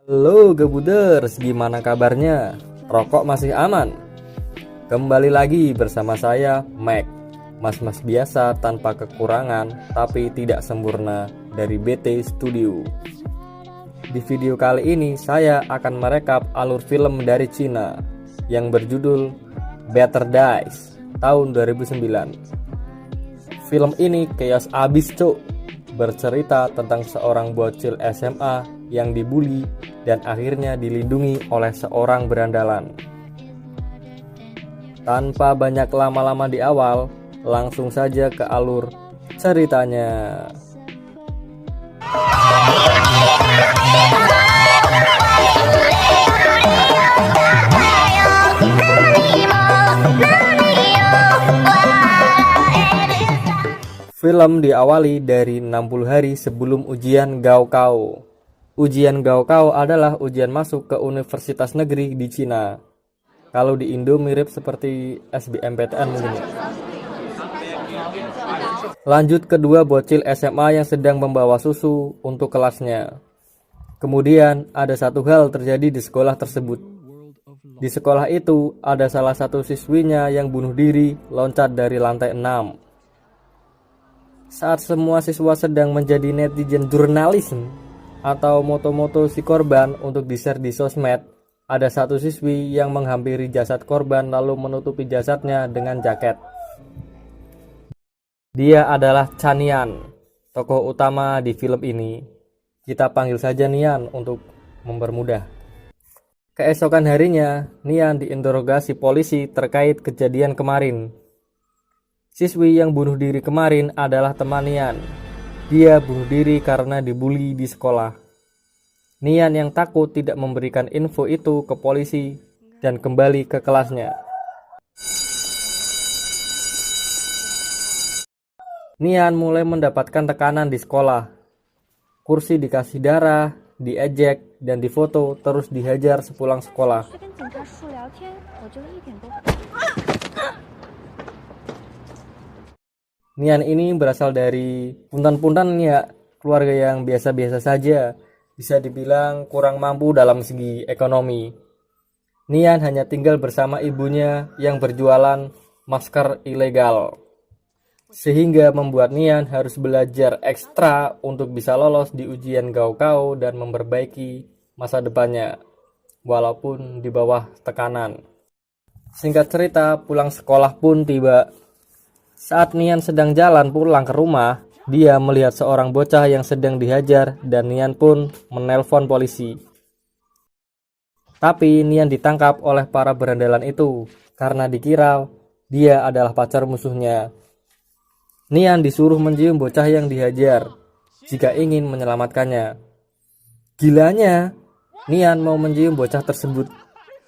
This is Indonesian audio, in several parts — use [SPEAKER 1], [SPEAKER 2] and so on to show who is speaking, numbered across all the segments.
[SPEAKER 1] Halo Gebuders, gimana kabarnya? Rokok masih aman? Kembali lagi bersama saya, Mac. Mas-mas biasa tanpa kekurangan, tapi tidak sempurna dari BT Studio. Di video kali ini, saya akan merekap alur film dari Cina yang berjudul Better Days tahun 2009. Film ini chaos abis cuk. Bercerita tentang seorang bocil SMA yang dibully dan akhirnya dilindungi oleh seorang berandalan. Tanpa banyak lama-lama di awal, langsung saja ke alur ceritanya. Film diawali dari 60 hari sebelum ujian Gaokao. Ujian Gaokao adalah ujian masuk ke universitas negeri di Cina. Kalau di Indo mirip seperti SBMPTN mungkin. Lanjut kedua bocil SMA yang sedang membawa susu untuk kelasnya. Kemudian ada satu hal terjadi di sekolah tersebut. Di sekolah itu ada salah satu siswinya yang bunuh diri loncat dari lantai 6. Saat semua siswa sedang menjadi netizen jurnalisme atau moto-moto si korban untuk di-share di sosmed, ada satu siswi yang menghampiri jasad korban lalu menutupi jasadnya dengan jaket. Dia adalah Chanian, tokoh utama di film ini. Kita panggil saja Nian untuk mempermudah. Keesokan harinya, Nian diinterogasi polisi terkait kejadian kemarin. Siswi yang bunuh diri kemarin adalah teman Nian. Dia bunuh diri karena dibully di sekolah. Nian yang takut tidak memberikan info itu ke polisi dan kembali ke kelasnya. Nian mulai mendapatkan tekanan di sekolah. Kursi dikasih darah, diejek, dan difoto terus dihajar sepulang sekolah. Nian ini berasal dari puntan-puntan ya, keluarga yang biasa-biasa saja, bisa dibilang kurang mampu dalam segi ekonomi. Nian hanya tinggal bersama ibunya yang berjualan masker ilegal, sehingga membuat Nian harus belajar ekstra untuk bisa lolos di ujian Gaokao dan memperbaiki masa depannya, walaupun di bawah tekanan. Singkat cerita, pulang sekolah pun tiba. Saat Nian sedang jalan pulang ke rumah, dia melihat seorang bocah yang sedang dihajar dan Nian pun menelpon polisi. Tapi Nian ditangkap oleh para berandalan itu karena dikira dia adalah pacar musuhnya. Nian disuruh mencium bocah yang dihajar jika ingin menyelamatkannya. Gilanya, Nian mau mencium bocah tersebut,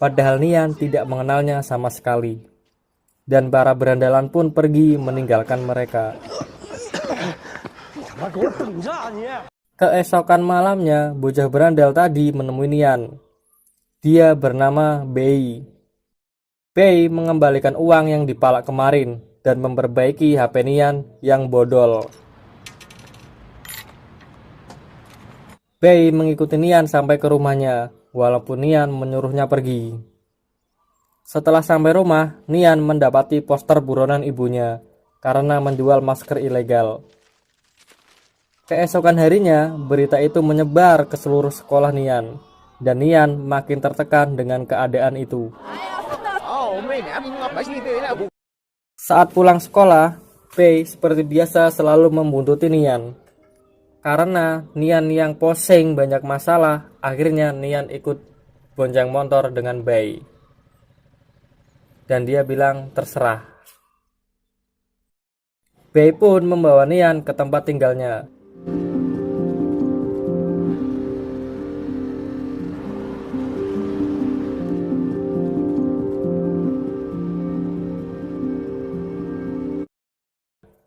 [SPEAKER 1] padahal Nian tidak mengenalnya sama sekali. Dan para berandalan pun pergi meninggalkan mereka. Keesokan malamnya, bocah berandal tadi menemui Nian. Dia bernama Bei. Bei mengembalikan uang yang dipalak kemarin dan memperbaiki HP Nian yang bodol. Bei mengikuti Nian sampai ke rumahnya, walaupun Nian menyuruhnya pergi. Setelah sampai rumah, Nian mendapati poster buronan ibunya karena menjual masker ilegal. Keesokan harinya, berita itu menyebar ke seluruh sekolah Nian, dan Nian makin tertekan dengan keadaan itu. Saat pulang sekolah, Bei seperti biasa selalu membuntuti Nian. Karena Nian yang posing banyak masalah, akhirnya Nian ikut bonceng motor dengan Bei. Dan dia bilang terserah. Bei pun membawa Nian ke tempat tinggalnya.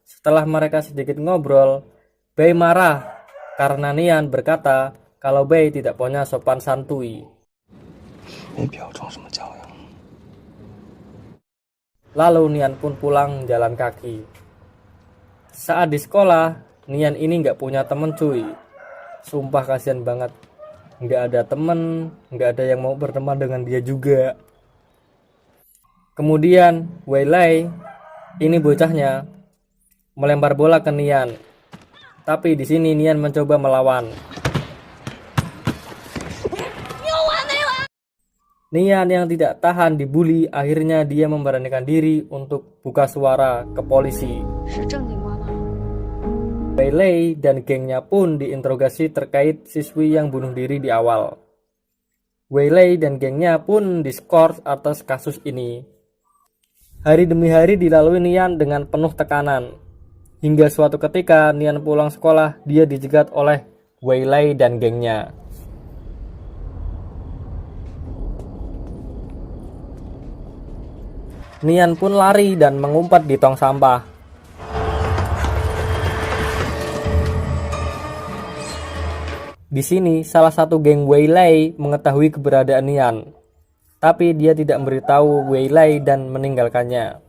[SPEAKER 1] Setelah mereka sedikit ngobrol, Bei marah karena Nian berkata kalau Bei tidak punya sopan santui. Lalu Nian pun pulang jalan kaki. Saat di sekolah, Nian ini nggak punya temen cuy. Sumpah kasihan banget. nggak ada temen, nggak ada yang mau berteman dengan dia juga. Kemudian Wei Lai, ini bocahnya, melempar bola ke Nian. Tapi di sini Nian mencoba melawan. Nian yang tidak tahan dibully, akhirnya dia memberanikan diri untuk buka suara ke polisi. Wei Lai dan gengnya pun diinterogasi terkait siswi yang bunuh diri di awal. Wei Lai dan gengnya pun diskors atas kasus ini. Hari demi hari dilalui Nian dengan penuh tekanan. Hingga suatu ketika Nian pulang sekolah, dia dijegat oleh Wei Lai dan gengnya. Nian pun lari dan mengumpat di tong sampah. Di sini salah satu geng Wei Lai mengetahui keberadaan Nian, tapi dia tidak memberitahu Wei Lai dan meninggalkannya.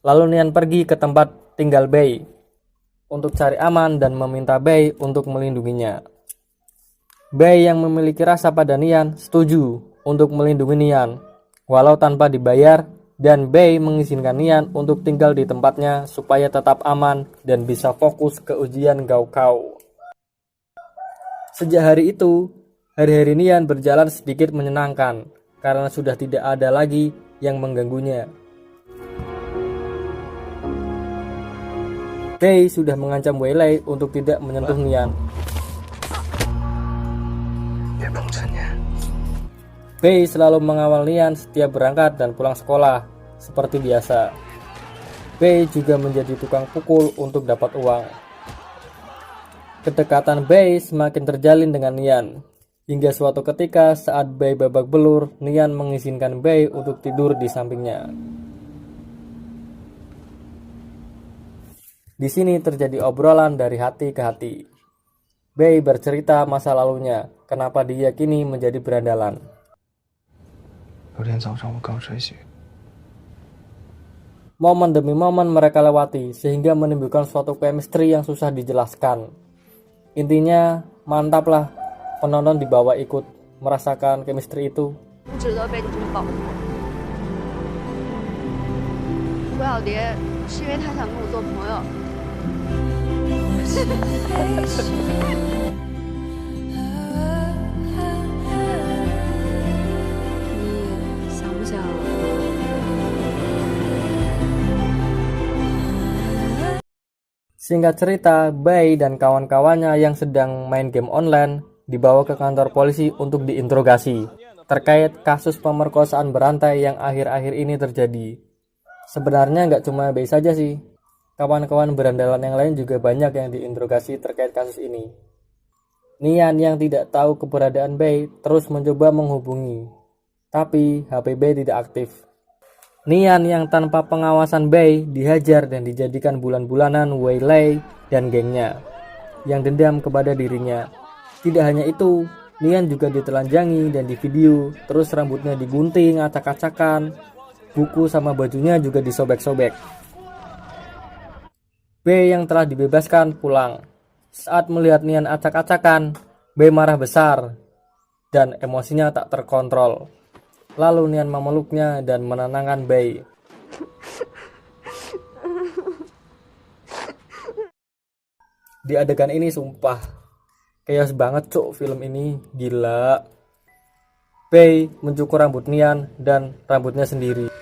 [SPEAKER 1] Lalu Nian pergi ke tempat tinggal Bei untuk cari aman dan meminta Bei untuk melindunginya. Bei yang memiliki rasa pada Nian setuju untuk melindungi Nian, walau tanpa dibayar, dan Bei mengizinkan Nian untuk tinggal di tempatnya supaya tetap aman dan bisa fokus ke ujian Gaokao. Sejak hari itu, hari-hari Nian berjalan sedikit menyenangkan karena sudah tidak ada lagi yang mengganggunya. Bei sudah mengancam Wei Lai untuk tidak menyentuh Nian. Bei selalu mengawal Nian setiap berangkat dan pulang sekolah seperti biasa. Bei juga menjadi tukang pukul untuk dapat uang. Kedekatan Bei semakin terjalin dengan Nian. Hingga suatu ketika saat Bei babak belur, Nian mengizinkan Bei untuk tidur di sampingnya. Di sini terjadi obrolan dari hati ke hati. Bei bercerita masa lalunya, kenapa dia kini menjadi berandalan. Momen demi momen mereka lewati sehingga menimbulkan suatu chemistry yang susah dijelaskan. Intinya mantap lah, penonton dibawa ikut merasakan chemistry itu.
[SPEAKER 2] 不要蝶是因为他想跟我做朋友。你想不想？
[SPEAKER 1] Singkat cerita, Bei dan kawan-kawannya yang sedang main game online dibawa ke kantor polisi untuk diinterogasi terkait kasus pemerkosaan berantai yang akhir-akhir ini terjadi. Sebenarnya nggak cuma Bei saja sih, kawan-kawan berandalan yang lain juga banyak yang diinterogasi terkait kasus ini. Nian yang tidak tahu keberadaan Bei terus mencoba menghubungi, tapi HP Bei tidak aktif. Nian yang tanpa pengawasan Bei dihajar dan dijadikan bulan-bulanan Wei Lai dan gengnya yang dendam kepada dirinya. Tidak hanya itu, Nian juga ditelanjangi dan divideo, terus rambutnya digunting acak-acakan, buku sama bajunya juga disobek-sobek. Bei yang telah dibebaskan pulang. Saat melihat Nian acak-acakan, Bei marah besar dan emosinya tak terkontrol. Lalu Nian memeluknya dan menenangkan Bei. Di adegan ini sumpah chaos banget cuk, film ini gila. Bei mencukur rambut Nian dan rambutnya sendiri.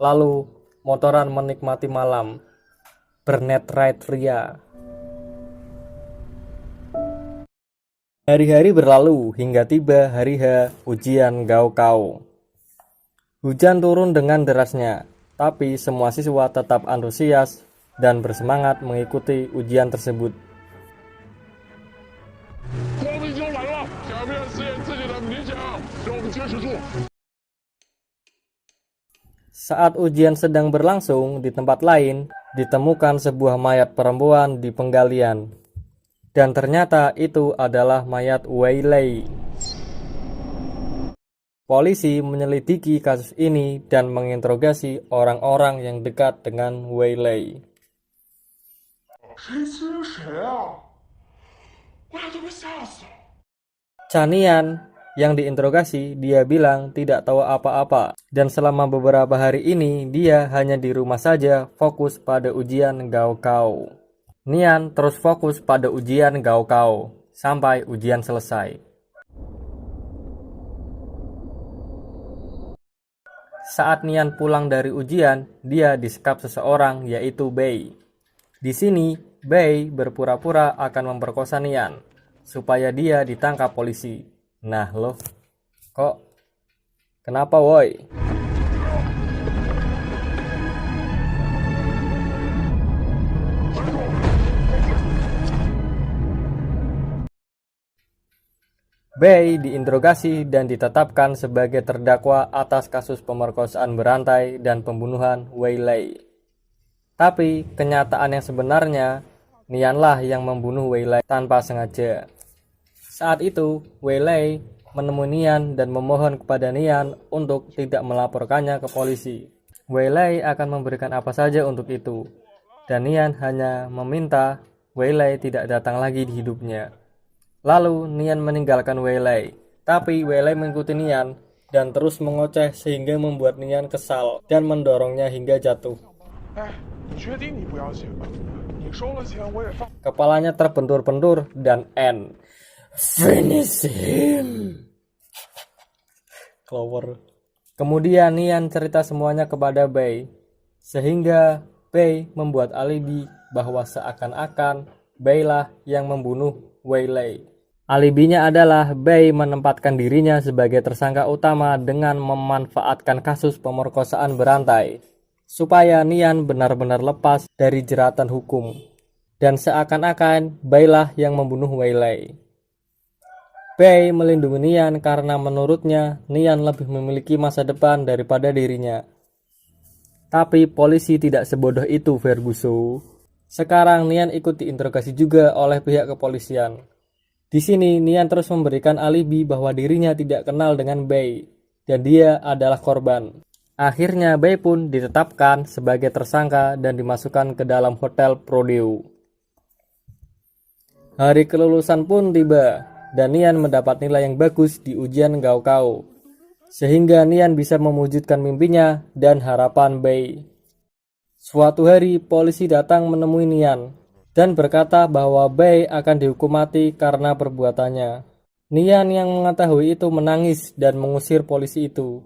[SPEAKER 1] Lalu motoran menikmati malam, bernet ride ria. Hari-hari berlalu hingga tiba hari H ujian Gaokao. Hujan turun dengan derasnya, tapi semua siswa tetap antusias dan bersemangat mengikuti ujian tersebut. Saat ujian sedang berlangsung di tempat lain, ditemukan sebuah mayat perempuan di penggalian. Dan ternyata itu adalah mayat Wei Lei. Polisi menyelidiki kasus ini dan menginterogasi orang-orang yang dekat dengan Wei Lei.
[SPEAKER 3] 谁欺谁啊？我俩都快吓死了。
[SPEAKER 1] Chanian yang diinterogasi, dia bilang tidak tahu apa-apa. Dan selama beberapa hari ini, dia hanya di rumah saja fokus pada ujian Gaokao. Nian terus fokus pada ujian Gaokao sampai ujian selesai. Saat Nian pulang dari ujian, dia disekap seseorang yaitu Bei. Di sini, Bei berpura-pura akan memperkosa Nian supaya dia ditangkap polisi. Nah loh, kok? Kenapa woi? Bei diinterogasi dan ditetapkan sebagai terdakwa atas kasus pemerkosaan berantai dan pembunuhan Wei Lei. Tapi kenyataan yang sebenarnya, Nianlah yang membunuh Wei Lei tanpa sengaja. Saat itu, Wei Lei menemui Nian dan memohon kepada Nian untuk tidak melaporkannya ke polisi. Wei Lei akan memberikan apa saja untuk itu, dan Nian hanya meminta Wei Lei tidak datang lagi di hidupnya. Lalu Nian meninggalkan Wei Lei, tapi Wei Lei mengikuti Nian dan terus mengoceh sehingga membuat Nian kesal dan mendorongnya hingga jatuh.
[SPEAKER 3] 哎，你确定你不要钱吗？你收了钱我也放。
[SPEAKER 1] Kepalanya terbentur-bentur dan end. Finish him. Clover. Kemudian Nian cerita semuanya kepada Bei, sehingga Bei membuat alibi bahwa seakan-akan Bei lah yang membunuh Wei Lei. Alibinya adalah Bei menempatkan dirinya sebagai tersangka utama dengan memanfaatkan kasus pemerkosaan berantai, supaya Nian benar-benar lepas dari jeratan hukum. Dan seakan-akan Bei lah yang membunuh Wei Lei. Bei melindungi Nian karena menurutnya Nian lebih memiliki masa depan daripada dirinya. Tapi polisi tidak sebodoh itu, Ferguson. Sekarang Nian ikut diinterogasi juga oleh pihak kepolisian. Di sini Nian terus memberikan alibi bahwa dirinya tidak kenal dengan Bei dan dia adalah korban. Akhirnya Bei pun ditetapkan sebagai tersangka dan dimasukkan ke dalam hotel Prodeo. Hari kelulusan pun tiba dan Nian mendapat nilai yang bagus di ujian Gaokao, sehingga Nian bisa mewujudkan mimpinya dan harapan Bei. Suatu hari polisi datang menemui Nian dan berkata bahwa Bei akan dihukum mati karena perbuatannya. Nian yang mengetahui itu menangis dan mengusir polisi itu.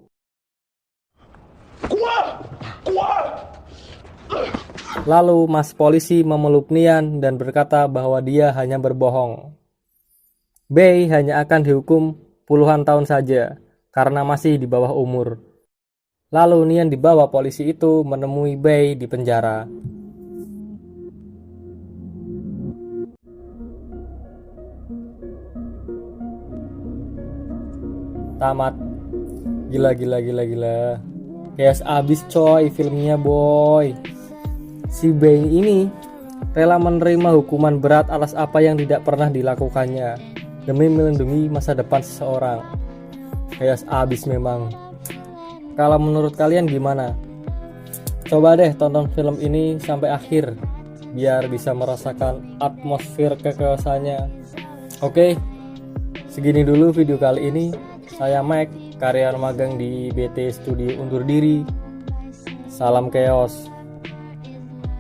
[SPEAKER 3] 滚！滚！
[SPEAKER 1] Lalu mas polisi memeluk Nian dan berkata bahwa dia hanya berbohong. Bei hanya akan dihukum puluhan tahun saja karena masih di bawah umur. Lalu Nian dibawa polisi itu menemui Bei di penjara. Tamat. Gila. Kayak abis coy filmnya boy. Si Bei ini rela menerima hukuman berat atas apa yang tidak pernah dilakukannya demi melindungi masa depan seseorang. Kayak abis memang. Kalau menurut kalian gimana? Coba deh tonton film ini sampai akhir biar bisa merasakan atmosfer kekeosannya. Oke, segini dulu video kali ini. Saya Mike, karyawan magang di BT Studio undur diri. Salam chaos.